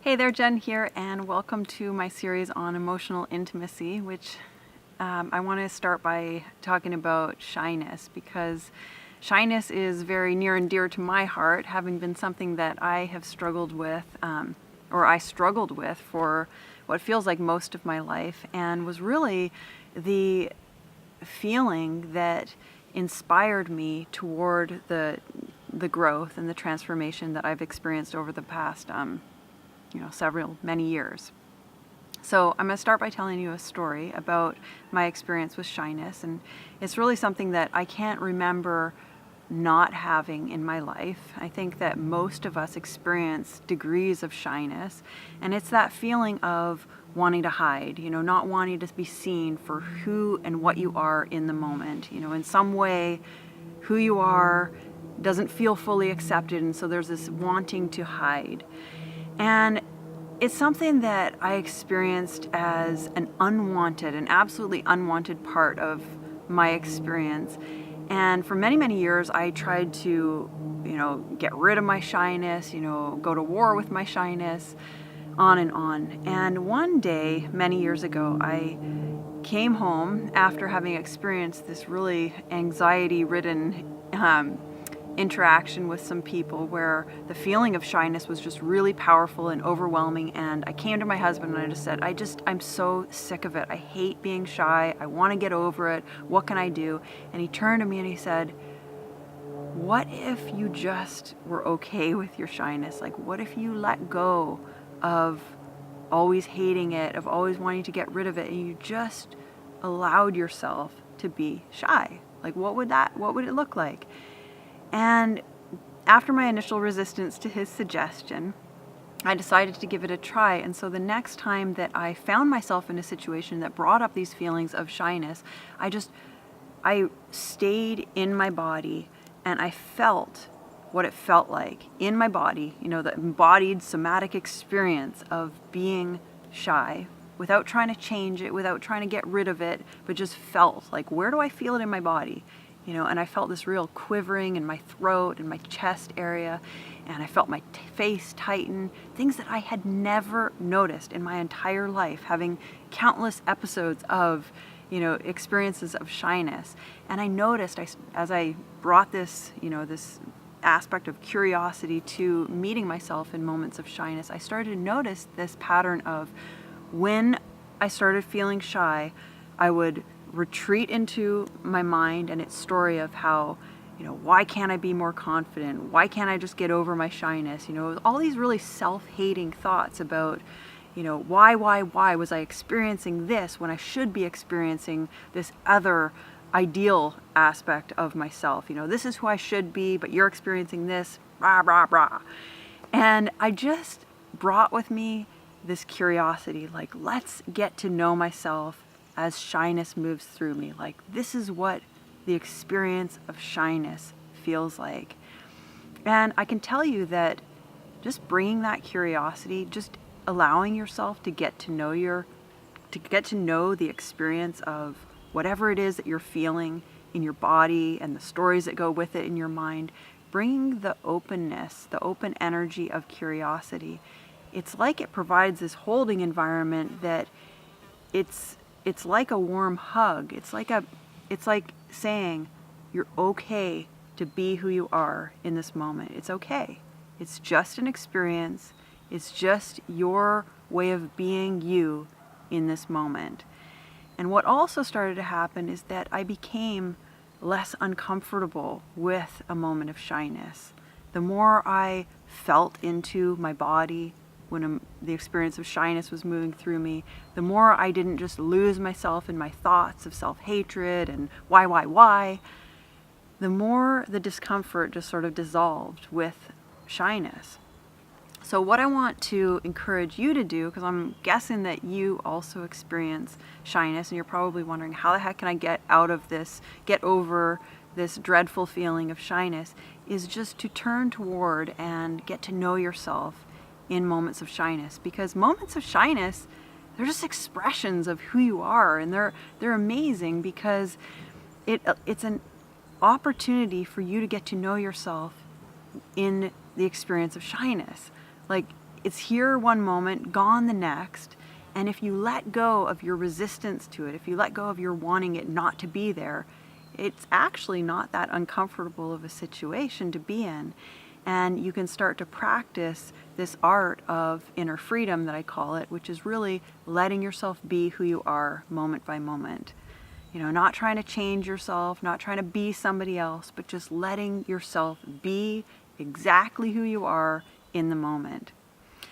Hey there, Jen here, and welcome to my series on emotional intimacy, which I want to start by talking about shyness, because shyness is very near and dear to my heart, having been something that I have struggled with, or I struggled with for what feels like most of my life, and was really the feeling that inspired me toward the growth and the transformation that I've experienced over the past many years. So I'm going to start by telling you a story about my experience with shyness, and it's really something that I can't remember not having in my life. I think that most of us experience degrees of shyness, and it's that feeling of wanting to hide, not wanting to be seen for who and what you are in the moment. In some way, who you are doesn't feel fully accepted, and so there's this wanting to hide. And it's something that I experienced as an absolutely unwanted part of my experience. And for many, many years, I tried to, get rid of my shyness, go to war with my shyness, on and on. And one day, many years ago, I came home after having experienced this really anxiety-ridden interaction with some people where the feeling of shyness was just really powerful and overwhelming. And I came to my husband and I just said, I'm so sick of it. I hate being shy. I want to get over it. What can I do? And he turned to me and he said, what if you just were okay with your shyness? Like, what if you let go of always hating it, of always wanting to get rid of it, and you just allowed yourself to be shy? Like, what would it look like? And after my initial resistance to his suggestion, I decided to give it a try. And so the next time that I found myself in a situation that brought up these feelings of shyness, I stayed in my body and I felt what it felt like in my body, the embodied somatic experience of being shy, without trying to change it, without trying to get rid of it, but just felt like, where do I feel it in my body? And I felt this real quivering in my throat and my chest area, and I felt my face tighten, things that I had never noticed in my entire life, having countless episodes of, experiences of shyness. And I noticed, as I brought this, this aspect of curiosity to meeting myself in moments of shyness, I started to notice this pattern of when I started feeling shy, I would retreat into my mind and its story of how, why can't I be more confident? Why can't I just get over my shyness? All these really self-hating thoughts about, why was I experiencing this when I should be experiencing this other ideal aspect of myself? This is who I should be, but you're experiencing this, rah, rah, rah. And I just brought with me this curiosity, like, let's get to know myself as shyness moves through me. Like, this is what the experience of shyness feels like. And I can tell you that just bringing that curiosity, just allowing yourself to get to know the experience of whatever it is that you're feeling in your body and the stories that go with it in your mind, bringing the openness, the open energy of curiosity, it's like it provides this holding environment that it's like a warm hug. It's like saying, you're okay to be who you are in this moment. It's okay. It's just an experience. It's just your way of being you in this moment. And what also started to happen is that I became less uncomfortable with a moment of shyness. The more I felt into my body when the experience of shyness was moving through me, the more I didn't just lose myself in my thoughts of self-hatred and why, the more the discomfort just sort of dissolved with shyness. So what I want to encourage you to do, because I'm guessing that you also experience shyness, and you're probably wondering, how the heck can I get over this dreadful feeling of shyness, is just to turn toward and get to know yourself in moments of shyness. Because moments of shyness, they're just expressions of who you are, and they're amazing, because it's an opportunity for you to get to know yourself in the experience of shyness. Like, it's here one moment, gone the next. And if you let go of your resistance to it, if you let go of your wanting it not to be there, it's actually not that uncomfortable of a situation to be in. And you can start to practice this art of inner freedom that I call it, which is really letting yourself be who you are moment by moment. You know, not trying to change yourself, not trying to be somebody else, but just letting yourself be exactly who you are in the moment.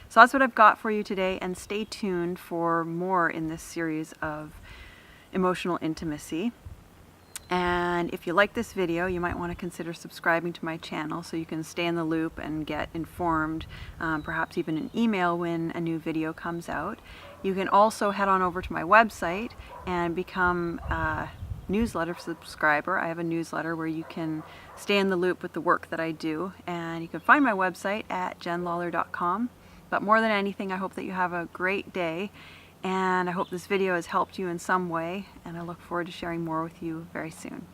So that's what I've got for you today, and stay tuned for more in this series of emotional intimacy. And if you like this video, you might want to consider subscribing to my channel so you can stay in the loop and get informed, perhaps even an email when a new video comes out. You can also head on over to my website and become a newsletter subscriber. I have a newsletter where you can stay in the loop with the work that I do, and you can find my website at jennlawlor.com. But more than anything, I hope that you have a great day, and I hope this video has helped you in some way, and I look forward to sharing more with you very soon.